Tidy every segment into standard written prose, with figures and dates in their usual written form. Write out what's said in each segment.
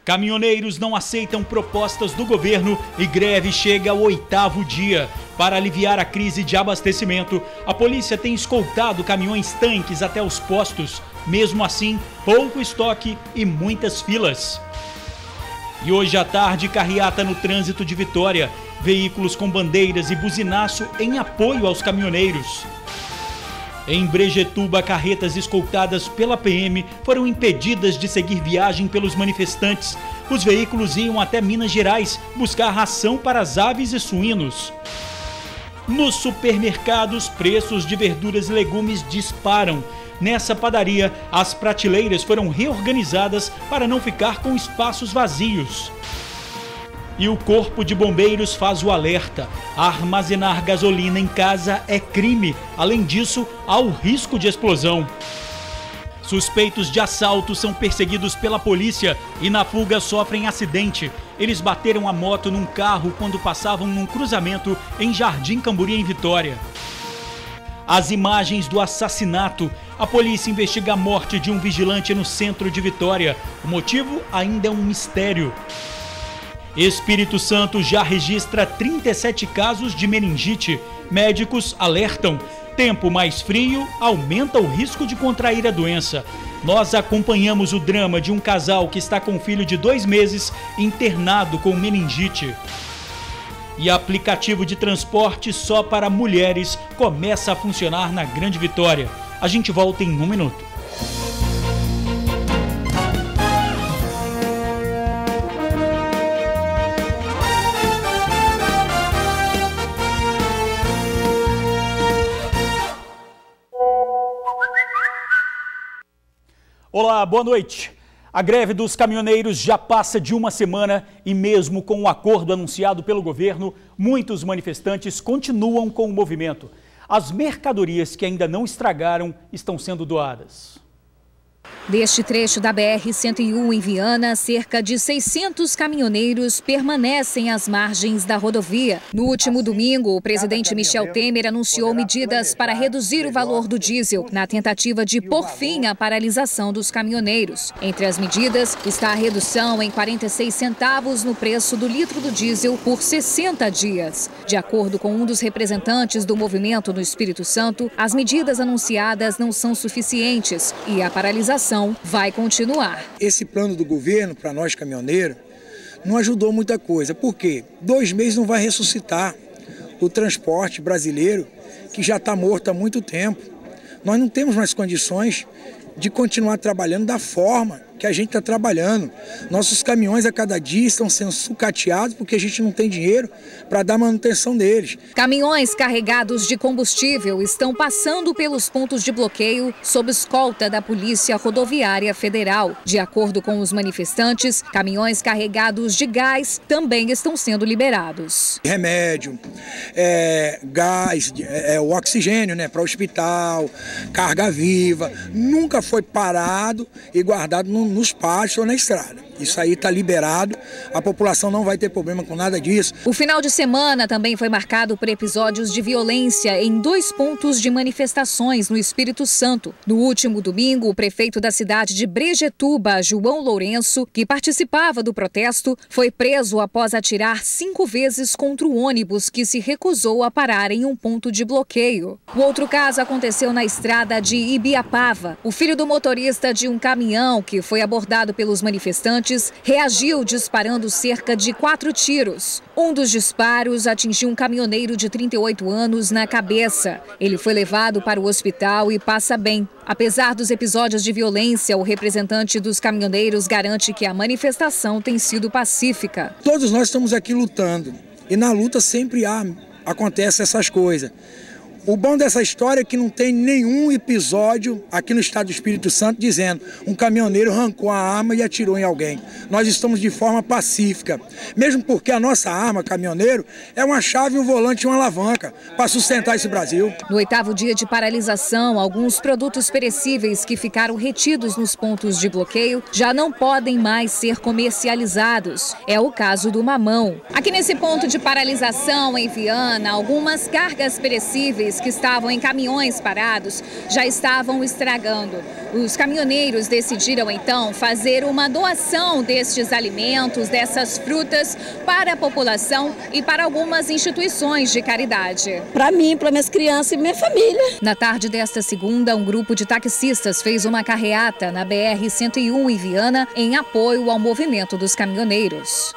Caminhoneiros não aceitam propostas do governo e greve chega ao 8º dia. Para aliviar a crise de abastecimento, a polícia tem escoltado caminhões-tanques até os postos. Mesmo assim, pouco estoque e muitas filas. E hoje à tarde, carreata no trânsito de Vitória. Veículos com bandeiras e buzinaço em apoio aos caminhoneiros. Em Brejetuba, carretas escoltadas pela PM foram impedidas de seguir viagem pelos manifestantes. Os veículos iam até Minas Gerais buscar ração para as aves e suínos. Nos supermercados, preços de verduras e legumes disparam. Nessa padaria, as prateleiras foram reorganizadas para não ficar com espaços vazios. E o Corpo de Bombeiros faz o alerta: armazenar gasolina em casa é crime. Além disso, há o risco de explosão. Suspeitos de assalto são perseguidos pela polícia e na fuga sofrem acidente. Eles bateram a moto num carro quando passavam num cruzamento em Jardim Camburi, em Vitória. As imagens do assassinato. A polícia investiga a morte de um vigilante no centro de Vitória. O motivo ainda é um mistério. Espírito Santo já registra 37 casos de meningite. Médicos alertam: tempo mais frio aumenta o risco de contrair a doença. Nós acompanhamos o drama de um casal que está com um filho de 2 meses internado com meningite. E aplicativo de transporte só para mulheres começa a funcionar na Grande Vitória. A gente volta em 1 minuto. Olá, boa noite. A greve dos caminhoneiros já passa de 1 semana e mesmo com o acordo anunciado pelo governo, muitos manifestantes continuam com o movimento. As mercadorias que ainda não estragaram estão sendo doadas. Deste trecho da BR-101 em Viana, cerca de 600 caminhoneiros permanecem às margens da rodovia. No último domingo, o presidente Michel Temer anunciou medidas para reduzir o valor do diesel, na tentativa de pôr fim à paralisação dos caminhoneiros. Entre as medidas está a redução em 46 centavos no preço do litro do diesel por 60 dias. De acordo com um dos representantes do movimento no Espírito Santo, as medidas anunciadas não são suficientes e a paralisação vai continuar. Esse plano do governo para nós caminhoneiros não ajudou muita coisa. Por quê? 2 meses não vai ressuscitar o transporte brasileiro, que já está morto há muito tempo. Nós não temos mais condições de continuar trabalhando da forma que a gente está trabalhando. Nossos caminhões a cada dia estão sendo sucateados porque a gente não tem dinheiro para dar manutenção deles. Caminhões carregados de combustível estão passando pelos pontos de bloqueio sob escolta da Polícia Rodoviária Federal. De acordo com os manifestantes, caminhões carregados de gás também estão sendo liberados. Remédio, gás, o oxigênio, para o hospital, carga viva, nunca foi parado e guardado nos pátios ou na estrada. Isso aí está liberado, a população não vai ter problema com nada disso. O final de semana também foi marcado por episódios de violência em 2 pontos de manifestações no Espírito Santo. No último domingo, o prefeito da cidade de Brejetuba, João Lourenço, que participava do protesto, foi preso após atirar 5 vezes contra o ônibus que se recusou a parar em um ponto de bloqueio. O outro caso aconteceu na estrada de Ibiapava. O filho do motorista de um caminhão que foi abordado pelos manifestantes reagiu disparando cerca de 4 tiros. Um dos disparos atingiu um caminhoneiro de 38 anos na cabeça. Ele foi levado para o hospital e passa bem. Apesar dos episódios de violência, o representante dos caminhoneiros garante que a manifestação tem sido pacífica. Todos nós estamos aqui lutando e na luta sempre acontecem essas coisas. O bom dessa história é que não tem nenhum episódio aqui no estado do Espírito Santo dizendo um caminhoneiro arrancou a arma e atirou em alguém. Nós estamos de forma pacífica, mesmo porque a nossa arma, caminhoneiro, é uma chave, um volante e uma alavanca para sustentar esse Brasil. No 8º dia de paralisação, alguns produtos perecíveis que ficaram retidos nos pontos de bloqueio já não podem mais ser comercializados. É o caso do mamão. Aqui nesse ponto de paralisação em Viana, algumas cargas perecíveis vegetais que estavam em caminhões parados já estavam estragando. Os caminhoneiros decidiram então fazer uma doação destes alimentos, dessas frutas, para a população e para algumas instituições de caridade. Para mim, para minhas crianças e minha família. Na tarde desta segunda, um grupo de taxistas fez uma carreata na BR-101 em Viana em apoio ao movimento dos caminhoneiros.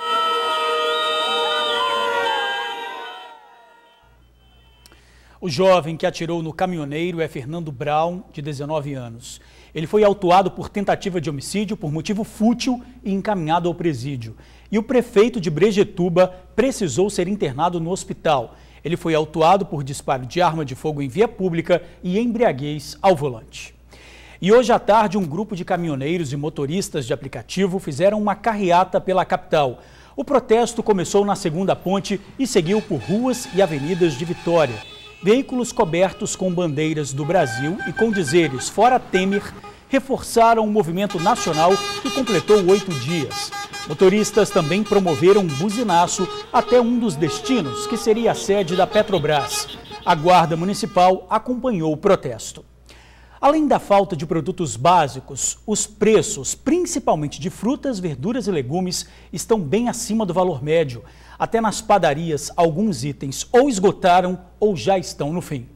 O jovem que atirou no caminhoneiro é Fernando Brown, de 19 anos. Ele foi autuado por tentativa de homicídio por motivo fútil e encaminhado ao presídio. E o prefeito de Brejetuba precisou ser internado no hospital. Ele foi autuado por disparo de arma de fogo em via pública e embriaguez ao volante. E hoje à tarde, um grupo de caminhoneiros e motoristas de aplicativo fizeram uma carreata pela capital. O protesto começou na segunda ponte e seguiu por ruas e avenidas de Vitória. Veículos cobertos com bandeiras do Brasil e com dizeres "Fora Temer" reforçaram o movimento nacional que completou 8 dias. Motoristas também promoveram um buzinaço até um dos destinos, que seria a sede da Petrobras. A Guarda Municipal acompanhou o protesto. Além da falta de produtos básicos, os preços, principalmente de frutas, verduras e legumes, estão bem acima do valor médio. Até nas padarias, alguns itens ou esgotaram ou já estão no fim.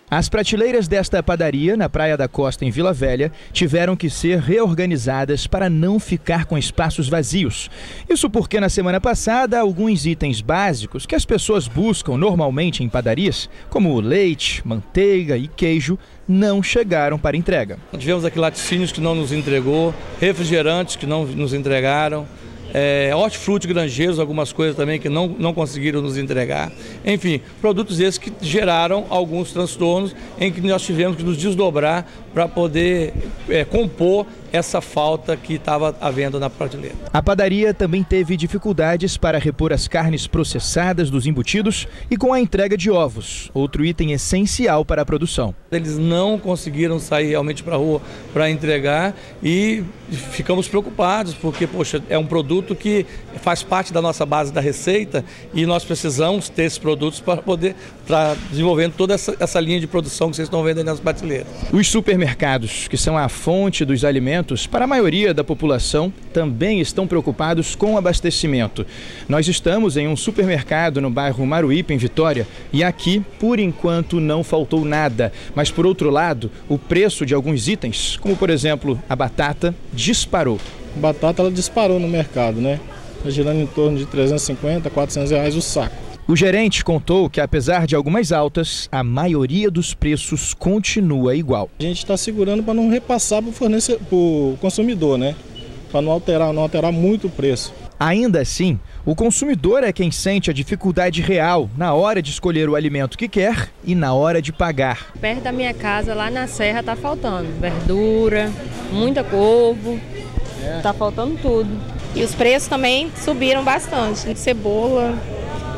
As prateleiras desta padaria, na Praia da Costa, em Vila Velha, tiveram que ser reorganizadas para não ficar com espaços vazios. Isso porque na semana passada, alguns itens básicos que as pessoas buscam normalmente em padarias, como leite, manteiga e queijo, não chegaram para entrega. Tivemos aqui laticínios que não nos entregou, refrigerantes que não nos entregaram, hortifruti granjeiros, algumas coisas também que não conseguiram nos entregar. Enfim, produtos esses que geraram alguns transtornos em que nós tivemos que nos desdobrar para poder compor essa falta que estava havendo na prateleira. A padaria também teve dificuldades para repor as carnes processadas dos embutidos e com a entrega de ovos, outro item essencial para a produção. Eles não conseguiram sair realmente para a rua para entregar e ficamos preocupados porque, poxa, é um produto que faz parte da nossa base da receita e nós precisamos ter esses produtos para poder estar desenvolvendo toda essa linha de produção que vocês estão vendo aí nas prateleiras. Os supermercados, que são a fonte dos alimentos para a maioria da população, também estão preocupados com o abastecimento. Nós estamos em um supermercado no bairro Maruípe, em Vitória, e aqui, por enquanto, não faltou nada. Mas, por outro lado, o preço de alguns itens, como por exemplo a batata, disparou. A batata ela disparou no mercado, né? Está girando em torno de 350, 400 reais o saco. O gerente contou que, apesar de algumas altas, a maioria dos preços continua igual. A gente está segurando para não repassar para o consumidor, né? Para não alterar muito o preço. Ainda assim, o consumidor é quem sente a dificuldade real na hora de escolher o alimento que quer e na hora de pagar. Perto da minha casa, lá na serra, está faltando verdura, muita couve, está faltando tudo. E os preços também subiram bastante, cebola,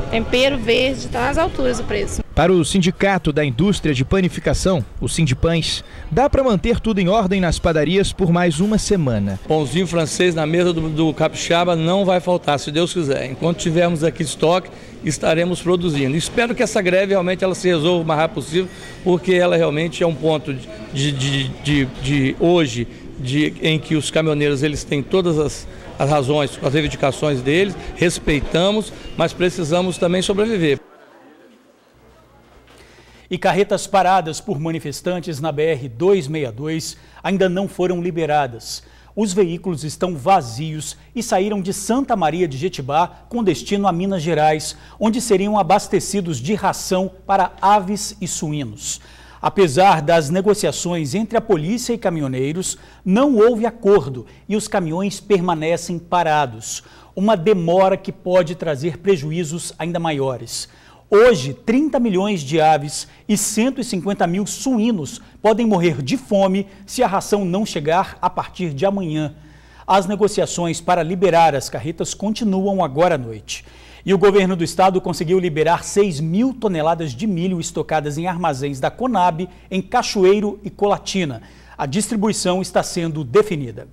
tempero verde, está nas alturas o preço. Para o Sindicato da Indústria de Panificação, o Sindipães, dá para manter tudo em ordem nas padarias por mais uma semana. Pãozinho francês na mesa do capixaba não vai faltar, se Deus quiser. Enquanto tivermos aqui estoque, estaremos produzindo. Espero que essa greve realmente ela se resolva o mais rápido possível, porque ela realmente é um ponto hoje em que os caminhoneiros eles têm todas as razões, as reivindicações deles, respeitamos, mas precisamos também sobreviver. E carretas paradas por manifestantes na BR-262 ainda não foram liberadas. Os veículos estão vazios e saíram de Santa Maria de Jetibá com destino a Minas Gerais, onde seriam abastecidos de ração para aves e suínos. Apesar das negociações entre a polícia e caminhoneiros, não houve acordo e os caminhões permanecem parados. Uma demora que pode trazer prejuízos ainda maiores. Hoje, 30 milhões de aves e 150 mil suínos podem morrer de fome se a ração não chegar a partir de amanhã. As negociações para liberar as carretas continuam agora à noite. E o governo do estado conseguiu liberar 6 mil toneladas de milho estocadas em armazéns da Conab, em Cachoeiro e Colatina. A distribuição está sendo definida.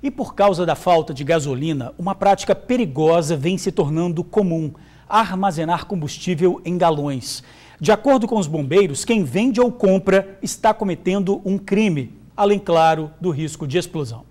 E por causa da falta de gasolina, uma prática perigosa vem se tornando comum: armazenar combustível em galões. De acordo com os bombeiros, quem vende ou compra está cometendo um crime, além, claro, do risco de explosão.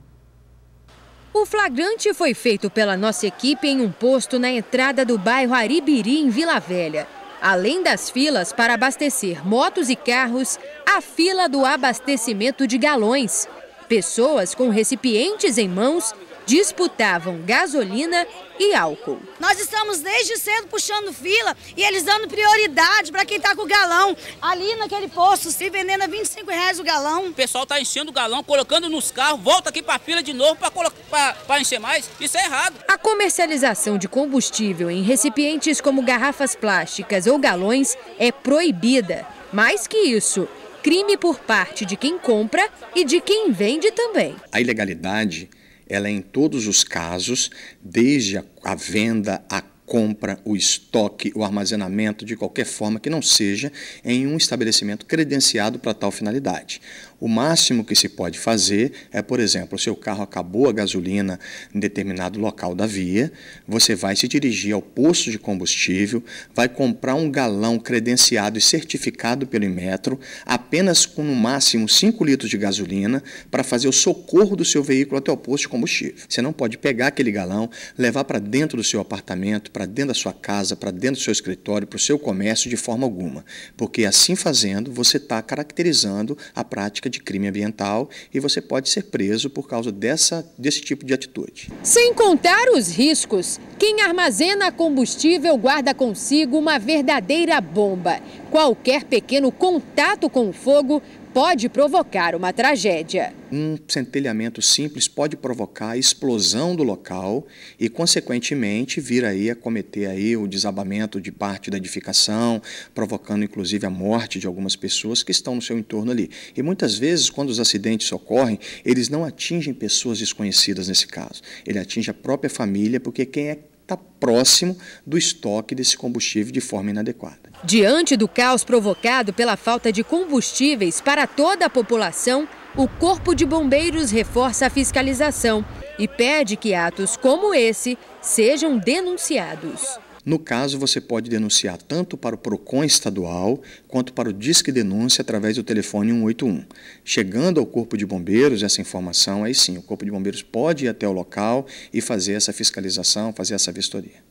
O flagrante foi feito pela nossa equipe em um posto na entrada do bairro Aribiri, em Vila Velha. Além das filas para abastecer motos e carros, a fila do abastecimento de galões. Pessoas com recipientes em mãos disputavam gasolina e álcool. Nós estamos desde cedo puxando fila e eles dando prioridade para quem está com o galão. Ali naquele posto, se vendendo a R$25 o galão. O pessoal está enchendo o galão, colocando nos carros, volta aqui para a fila de novo para encher mais. Isso é errado. A comercialização de combustível em recipientes como garrafas plásticas ou galões é proibida. Mais que isso, crime por parte de quem compra e de quem vende também. A ilegalidade, ela é em todos os casos, desde a venda, a compra, o estoque, o armazenamento, de qualquer forma que não seja em um estabelecimento credenciado para tal finalidade. O máximo que se pode fazer é, por exemplo, o seu carro acabou a gasolina em determinado local da via, você vai se dirigir ao posto de combustível, vai comprar um galão credenciado e certificado pelo Inmetro, apenas com no máximo 5 litros de gasolina, para fazer o socorro do seu veículo até o posto de combustível. Você não pode pegar aquele galão, levar para dentro do seu apartamento, para dentro da sua casa, para dentro do seu escritório, para o seu comércio de forma alguma, porque assim fazendo você está caracterizando a prática de crime ambiental e você pode ser preso por causa desse tipo de atitude. Sem contar os riscos, quem armazena combustível guarda consigo uma verdadeira bomba. Qualquer pequeno contato com o fogo pode provocar uma tragédia. Um centelhamento simples pode provocar a explosão do local e, consequentemente, vir aí a cometer aí o desabamento de parte da edificação, provocando inclusive a morte de algumas pessoas que estão no seu entorno ali. E muitas vezes, quando os acidentes ocorrem, eles não atingem pessoas desconhecidas nesse caso. Ele atinge a própria família, porque quem está próximo do estoque desse combustível de forma inadequada. Diante do caos provocado pela falta de combustíveis para toda a população, o Corpo de Bombeiros reforça a fiscalização e pede que atos como esse sejam denunciados. No caso, você pode denunciar tanto para o PROCON estadual quanto para o Disque Denúncia através do telefone 181. Chegando ao Corpo de Bombeiros essa informação, aí sim, o Corpo de Bombeiros pode ir até o local e fazer essa fiscalização, fazer essa vistoria.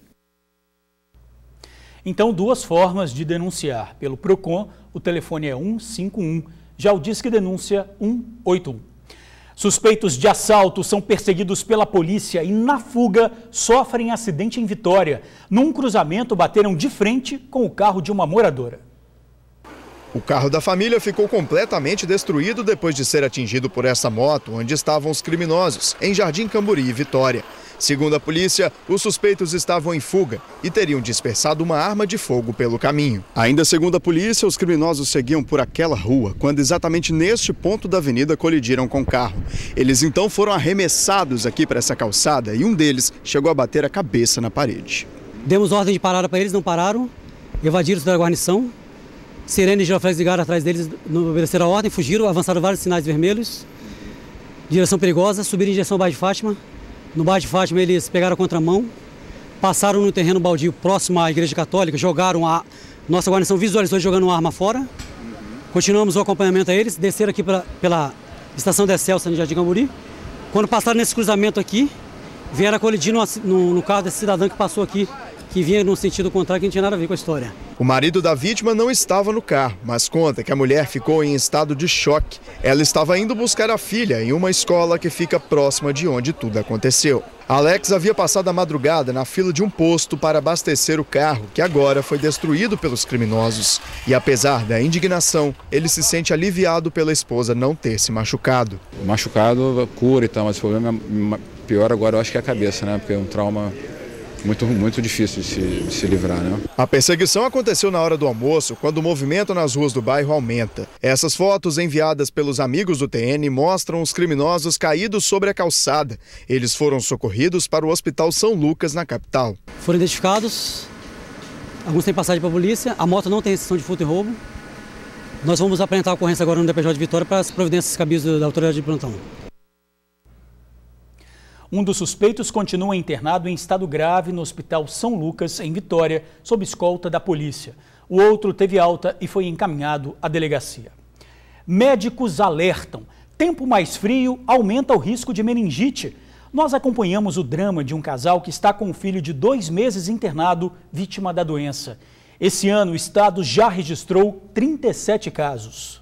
Então, duas formas de denunciar. Pelo PROCON, o telefone é 151, já o Disque Denúncia 181. Suspeitos de assalto são perseguidos pela polícia e, na fuga, sofrem acidente em Vitória. Num cruzamento, bateram de frente com o carro de uma moradora. O carro da família ficou completamente destruído depois de ser atingido por essa moto, onde estavam os criminosos, em Jardim Camburi, Vitória. Segundo a polícia, os suspeitos estavam em fuga e teriam dispersado uma arma de fogo pelo caminho. Ainda segundo a polícia, os criminosos seguiam por aquela rua, quando exatamente neste ponto da avenida colidiram com o carro. Eles então foram arremessados aqui para essa calçada e um deles chegou a bater a cabeça na parede. Demos ordem de parada para eles, não pararam, evadiram-se da guarnição. Sirene e giroflex ligaram atrás deles, não obedeceram a ordem, fugiram, avançaram vários sinais vermelhos. Direção perigosa, subiram em direção ao bairro de Fátima. No bairro de Fátima eles pegaram a contramão, passaram no terreno baldio próximo à Igreja Católica, jogaram a... Nossa guarnição visualizou jogando uma arma fora. Continuamos o acompanhamento a eles, desceram aqui pela estação da Excelsa no Jardim Camburi. Quando passaram nesse cruzamento aqui, vieram colidir no carro desse cidadão que passou aqui, que vinha no sentido contrário, que não tinha nada a ver com a história. O marido da vítima não estava no carro, mas conta que a mulher ficou em estado de choque. Ela estava indo buscar a filha em uma escola que fica próxima de onde tudo aconteceu. Alex havia passado a madrugada na fila de um posto para abastecer o carro, que agora foi destruído pelos criminosos. E apesar da indignação, ele se sente aliviado pela esposa não ter se machucado. Machucado cura e tal, mas o problema pior agora eu acho que é a cabeça, né? Porque é um trauma muito difícil de se livrar, né? A perseguição aconteceu na hora do almoço, quando o movimento nas ruas do bairro aumenta. Essas fotos enviadas pelos amigos do TN mostram os criminosos caídos sobre a calçada. Eles foram socorridos para o Hospital São Lucas, na capital. Foram identificados, alguns têm passagem para a polícia, a moto não tem restrição de furto e roubo. Nós vamos apresentar a ocorrência agora no DPJ de Vitória para as providências cabíveis da autoridade de plantão. Um dos suspeitos continua internado em estado grave no Hospital São Lucas, em Vitória, sob escolta da polícia. O outro teve alta e foi encaminhado à delegacia. Médicos alertam: tempo mais frio aumenta o risco de meningite. Nós acompanhamos o drama de um casal que está com um filho de 2 meses internado, vítima da doença. Esse ano, o estado já registrou 37 casos.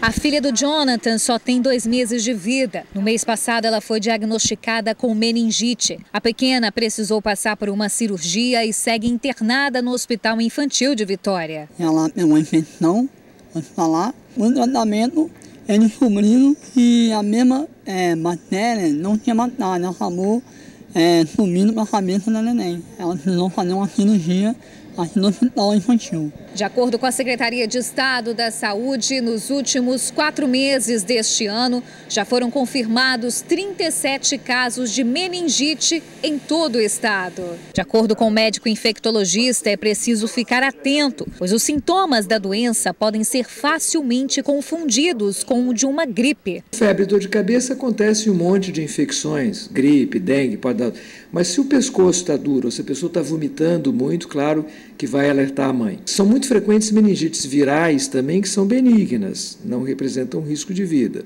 A filha do Jonathan só tem 2 meses de vida. No mês passado, ela foi diagnosticada com meningite. A pequena precisou passar por uma cirurgia e segue internada no Hospital Infantil de Vitória. Ela tem uma infecção hospitalar, um tratamento. Ele descobriu que a mesma bactéria não tinha matado, ela acabou subindo para a cabeça da neném. Ela precisou fazer uma cirurgia aqui no Hospital Infantil. De acordo com a Secretaria de Estado da Saúde, nos últimos 4 meses deste ano, já foram confirmados 37 casos de meningite em todo o estado. De acordo com o médico infectologista, é preciso ficar atento, pois os sintomas da doença podem ser facilmente confundidos com o de uma gripe. Febre e dor de cabeça acontece em um monte de infecções, gripe, dengue, pode dar. Mas se o pescoço está duro, ou se a pessoa está vomitando muito, claro que vai alertar a mãe. São muito frequentes meningites virais também, que são benignas, não representam risco de vida.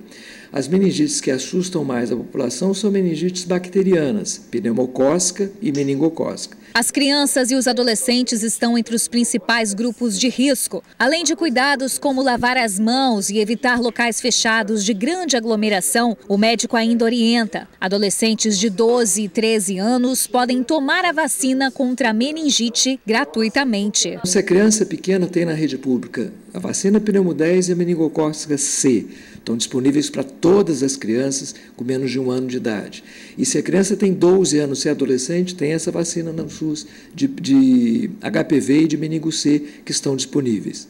As meningites que assustam mais a população são meningites bacterianas, pneumocócica e meningocócica. As crianças e os adolescentes estão entre os principais grupos de risco. Além de cuidados como lavar as mãos e evitar locais fechados de grande aglomeração, o médico ainda orienta: adolescentes de 12 e 13 anos podem tomar a vacina contra a meningite gratuitamente. Se a criança pequena tem na rede pública a vacina pneumodés e a meningocócica C, estão disponíveis para todas as crianças com menos de 1 ano de idade. E se a criança tem 12 anos, se é adolescente, tem essa vacina no SUS de HPV e de meningo C que estão disponíveis.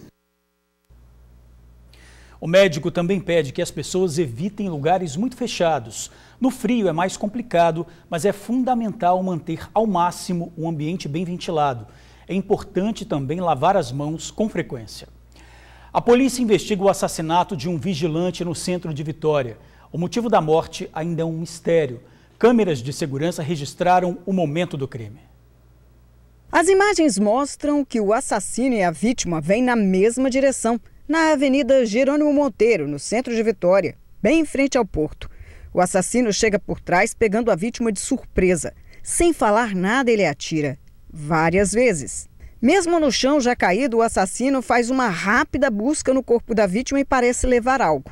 O médico também pede que as pessoas evitem lugares muito fechados. No frio é mais complicado, mas é fundamental manter ao máximo um ambiente bem ventilado. É importante também lavar as mãos com frequência. A polícia investiga o assassinato de um vigilante no centro de Vitória. O motivo da morte ainda é um mistério. Câmeras de segurança registraram o momento do crime. As imagens mostram que o assassino e a vítima vêm na mesma direção, na Avenida Jerônimo Monteiro, no centro de Vitória, bem em frente ao porto. O assassino chega por trás pegando a vítima de surpresa. Sem falar nada, ele atira várias vezes. Mesmo no chão já caído, o assassino faz uma rápida busca no corpo da vítima e parece levar algo.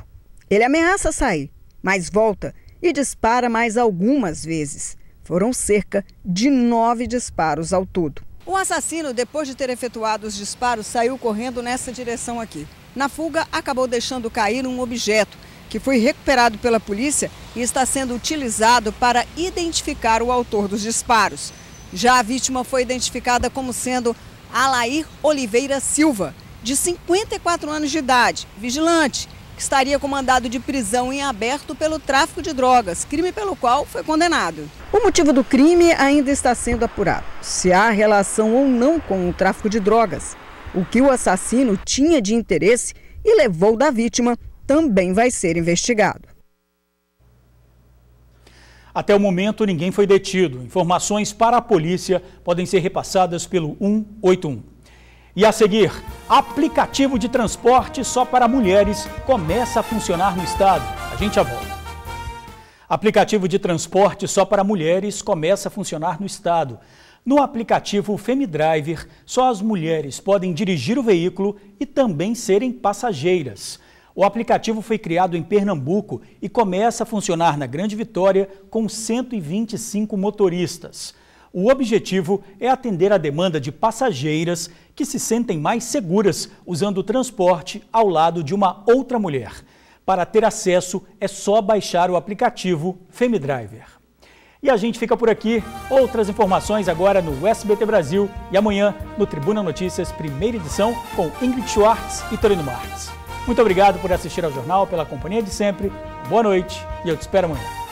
Ele ameaça sair, mas volta e dispara mais algumas vezes. Foram cerca de 9 disparos ao todo. O assassino, depois de ter efetuado os disparos, saiu correndo nessa direção aqui. Na fuga, acabou deixando cair um objeto que foi recuperado pela polícia e está sendo utilizado para identificar o autor dos disparos. Já a vítima foi identificada como sendo Alair Oliveira Silva, de 54 anos de idade, vigilante, que estaria com mandado de prisão em aberto pelo tráfico de drogas, crime pelo qual foi condenado. O motivo do crime ainda está sendo apurado, se há relação ou não com o tráfico de drogas. O que o assassino tinha de interesse e levou da vítima também vai ser investigado. Até o momento, ninguém foi detido. Informações para a polícia podem ser repassadas pelo 181. E a seguir, aplicativo de transporte só para mulheres começa a funcionar no estado. A gente já volta. Aplicativo de transporte só para mulheres começa a funcionar no estado. No aplicativo FemiDriver, só as mulheres podem dirigir o veículo e também serem passageiras. O aplicativo foi criado em Pernambuco e começa a funcionar na Grande Vitória com 125 motoristas. O objetivo é atender a demanda de passageiras que se sentem mais seguras usando o transporte ao lado de uma outra mulher. Para ter acesso, é só baixar o aplicativo FemiDriver. E a gente fica por aqui. Outras informações agora no SBT Brasil e amanhã no Tribuna Notícias, primeira edição, com Ingrid Schwartz e Torino Marques. Muito obrigado por assistir ao jornal, pela companhia de sempre. Boa noite e eu te espero amanhã.